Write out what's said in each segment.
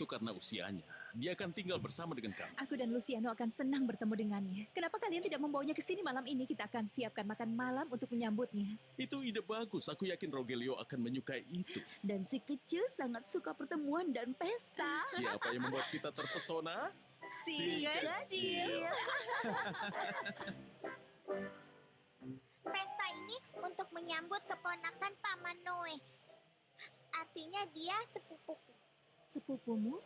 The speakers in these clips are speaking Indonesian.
itu karena usianya. Dia akan tinggal bersama dengan kamu. Aku dan Luciano akan senang bertemu dengannya. Kenapa kalian tidak membawanya ke sini malam ini? Kita akan siapkan makan malam untuk menyambutnya. Itu ide bagus. Aku yakin Rogelio akan menyukai itu. Dan si kecil sangat suka pertemuan dan pesta. Siapa yang membuat kita terpesona? Si kecil. Pesta ini untuk menyambut keponakan Paman Noe. Artinya dia sepupuku. Sepupumu?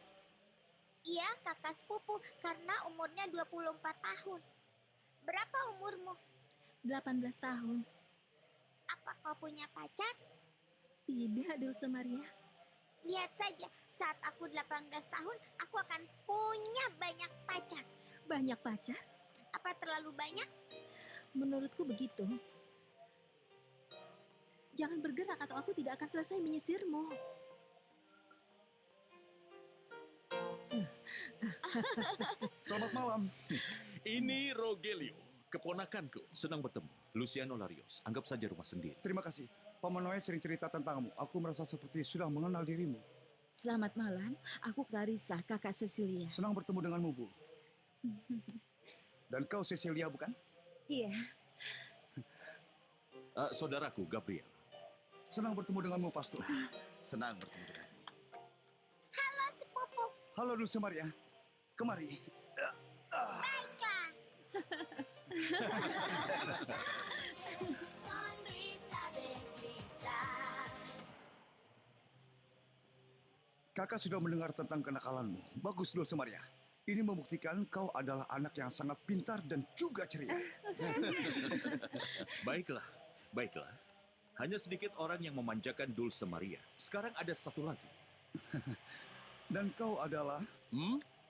Iya, kakak sepupu karena umurnya 24 tahun. Berapa umurmu? 18 tahun. Apa kau punya pacar? Tidak, Dulce Maria. Lihat saja, saat aku 18 tahun, aku akan punya banyak pacar. Banyak pacar? Apa terlalu banyak? Menurutku begitu. Jangan bergerak atau aku tidak akan selesai menyisirmu. Selamat malam. Ini Rogelio, keponakanku. Senang bertemu. Luciano Larios, anggap saja rumah sendiri. Terima kasih. Paman Noe sering cerita tentangmu. Aku merasa seperti sudah mengenal dirimu. Selamat malam, aku Clarissa, kakak Cecilia. Senang bertemu denganmu, Bu. Dan kau Cecilia, bukan? Iya, Saudaraku, Gabriel. Senang bertemu denganmu, Pastor. Senang bertemu denganmu. Halo sepupu, Halo, Dulce Maria. Kemari. baiklah. Kakak sudah mendengar tentang kenakalanmu. Bagus, Dulce Maria. Ini membuktikan kau adalah anak yang sangat pintar dan juga ceria. Baiklah, baiklah. Hanya sedikit orang yang memanjakan Dulce Maria. Sekarang ada satu lagi. Dan kau adalah,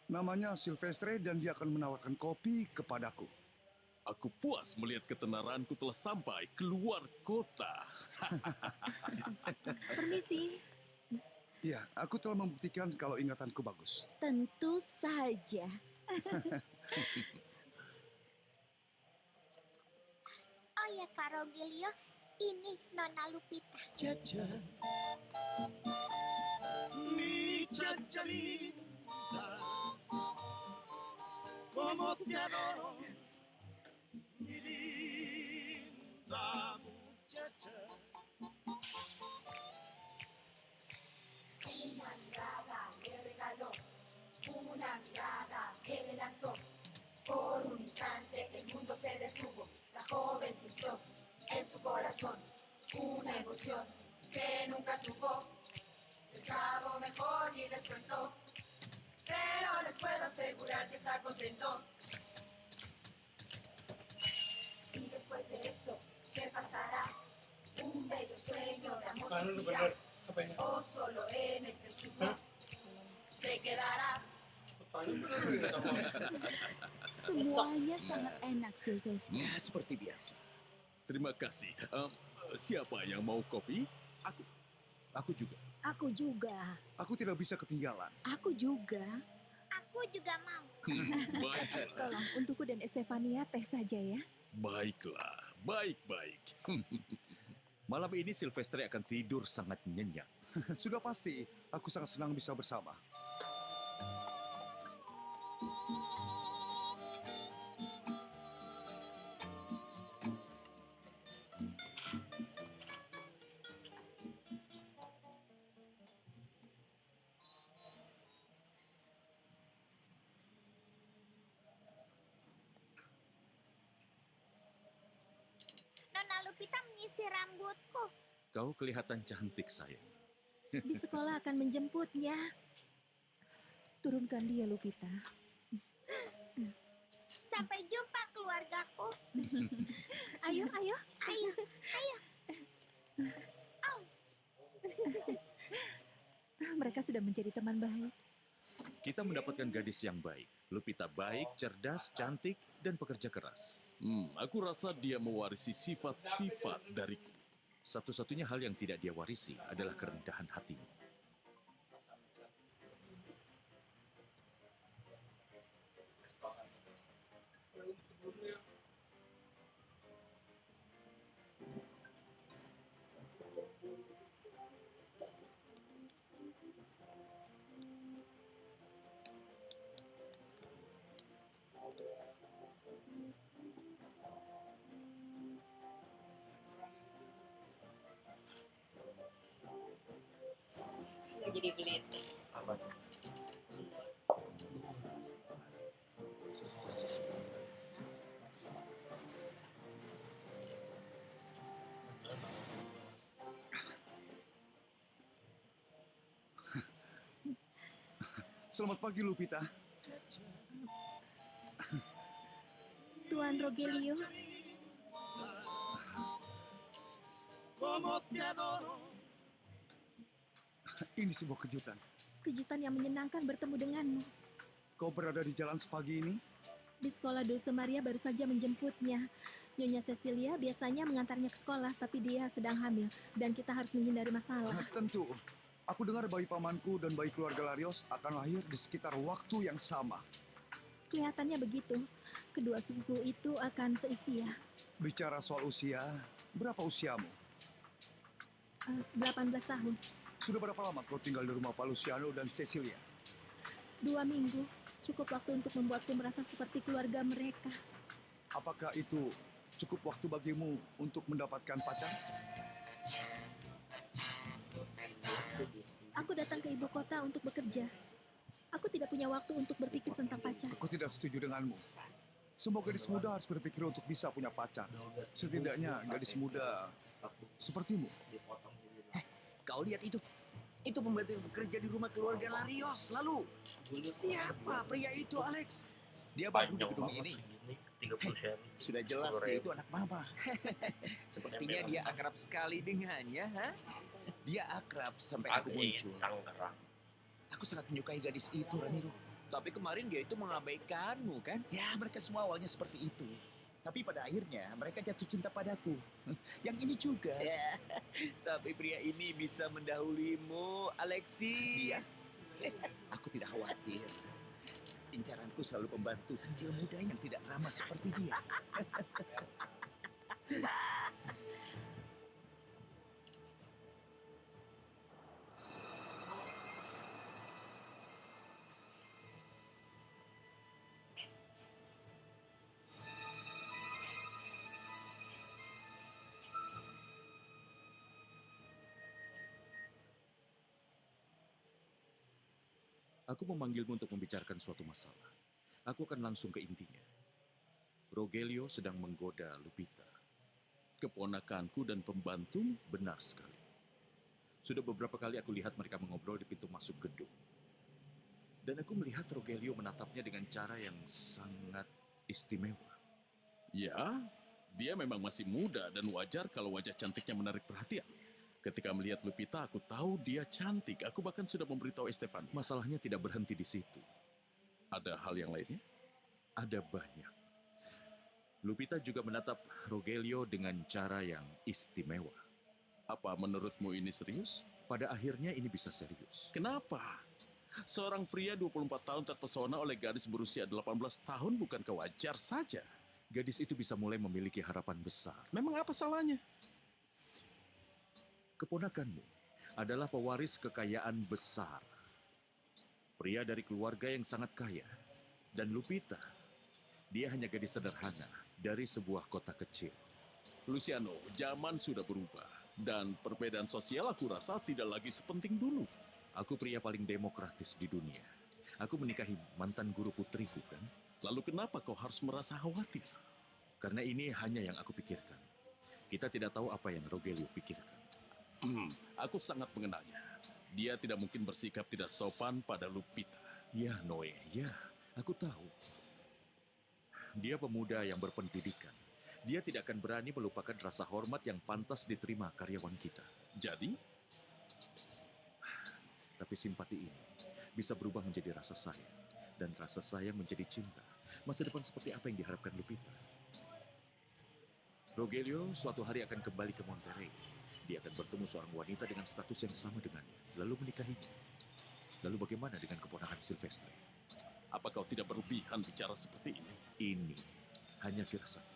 namanya Silvestre dan dia akan menawarkan kopi kepadaku. Aku puas melihat ketenaranku telah sampai keluar kota. permisi. Iya, aku telah membuktikan kalau ingatanku bagus. Tentu saja. Oh ya, Kak Rogelio, ini Nona Lupita. Mi chacharita, como te adoro, mi linda muchacha. Una mirada le regaló, una mirada que le lanzó. Por un instante el mundo se detuvo, la joven sintió en su corazón una emoción que nunca tuvo. El chavo mejor ni les contó, pero les puedo asegurar que está contento. Y después de esto, ¿qué pasará? Un bello sueño de amor surgirá, o solo en espejismo se quedará. Semuanya sangat enak, Silvestre. Ya, seperti biasa. Terima kasih. Siapa yang mau kopi? Aku juga. Aku juga. Aku tidak bisa ketinggalan. Aku juga. Aku juga mau. Baik. Tolong untukku dan Estefania teh saja ya. Baiklah, baik-baik. Malam ini Silvestre akan tidur sangat nyenyak. Sudah pasti, aku sangat senang bisa bersama. Nona Lupita menyisir rambutku. Kau kelihatan cantik, sayang. Di sekolah akan menjemputnya. Turunkan dia, Lupita. Sampai jumpa keluargaku. Ayo, ayo. Ayo, ayo. Mereka sudah menjadi teman baik. Kita mendapatkan gadis yang baik. Lupita baik, cerdas, cantik, dan pekerja keras. Aku rasa dia mewarisi sifat-sifat dariku. Satu-satunya hal yang tidak dia warisi adalah kerendahan hatinya. dibeli itu. Apa tuh? Selamat pagi, Lupita. Tuan Rogelio, Como te adoro. Ini sebuah kejutan. kejutan yang menyenangkan bertemu denganmu. Kau berada di jalan sepagi ini? Di sekolah Dulce Maria baru saja menjemputnya. Nyonya Cecilia biasanya mengantarnya ke sekolah, tapi dia sedang hamil dan kita harus menghindari masalah. Tentu. Aku dengar bayi pamanku dan bayi keluarga Larios akan lahir di sekitar waktu yang sama. Kelihatannya begitu. Kedua sepupu itu akan seusia. Bicara soal usia, berapa usiamu? 18 tahun. Sudah berapa lama kau tinggal di rumah Pak Luciano dan Cecilia? 2 minggu. Cukup waktu untuk membuatku merasa seperti keluarga mereka. Apakah itu cukup waktu bagimu untuk mendapatkan pacar? Aku datang ke ibu kota untuk bekerja. Aku tidak punya waktu untuk berpikir tentang pacar. Aku tidak setuju denganmu. Semua gadis muda harus berpikir untuk bisa punya pacar. Setidaknya gadis muda sepertimu. Kau lihat itu? Itu pembantu yang bekerja di rumah keluarga Larios. Lalu, siapa pria itu, Alex? Dia baru di Panjang gedung banget ini. segini, 30 sen. Sudah jelas dia itu anak mama. Sepertinya dia akrab sekali dengannya, ha? Dia akrab sampai aku muncul. Tangerang. Aku sangat menyukai gadis itu, Ramiro. Tapi kemarin dia itu mengabaikanmu, kan? Ya, mereka semua awalnya seperti itu. Tapi pada akhirnya mereka jatuh cinta padaku. Yang ini juga. Ya, tapi pria ini bisa mendahulimu, Alexis. Aku tidak khawatir. Incaranku selalu pembantu kecil muda yang tidak ramah seperti dia. Aku memanggilmu untuk membicarakan suatu masalah. Aku akan langsung ke intinya. Rogelio sedang menggoda Lupita. Keponakanku dan pembantu. Benar sekali. Sudah beberapa kali aku lihat mereka mengobrol di pintu masuk gedung. Dan aku melihat Rogelio menatapnya dengan cara yang sangat istimewa. Ya, dia memang masih muda dan wajar kalau wajah cantiknya menarik perhatian. Ketika melihat Lupita, aku tahu dia cantik. Aku bahkan sudah memberitahu Estefania. Masalahnya tidak berhenti di situ. Ada hal yang lainnya? Ada banyak. Lupita juga menatap Rogelio dengan cara yang istimewa. Apa menurutmu ini serius? Pada akhirnya ini bisa serius. Kenapa? Seorang pria 24 tahun terpesona oleh gadis berusia 18 tahun bukan kewajar saja. Gadis itu bisa mulai memiliki harapan besar. Memang apa salahnya? Keponakanmu adalah pewaris kekayaan besar. Pria dari keluarga yang sangat kaya. Dan Lupita, dia hanya gadis sederhana dari sebuah kota kecil. Luciano, zaman sudah berubah. Dan perbedaan sosial aku rasa tidak lagi sepenting dulu. Aku pria paling demokratis di dunia. Aku menikahi mantan guru putriku, kan? Lalu kenapa kau harus merasa khawatir? Karena ini hanya yang aku pikirkan. Kita tidak tahu apa yang Rogelio pikirkan. Aku sangat mengenalnya. Dia tidak mungkin bersikap tidak sopan pada Lupita. Ya, Noe, ya, aku tahu. Dia pemuda yang berpendidikan. Dia tidak akan berani melupakan rasa hormat yang pantas diterima karyawan kita. Jadi? Tapi simpati ini bisa berubah menjadi rasa sayang. Dan rasa sayang menjadi cinta. Masa depan seperti apa yang diharapkan Lupita? Rogelio suatu hari akan kembali ke Monterrey. Dia akan bertemu seorang wanita dengan status yang sama dengannya, lalu menikahinya. Lalu bagaimana dengan keponakan Silvestre? Apa kau tidak berlebihan bicara seperti ini? Ini hanya firasat.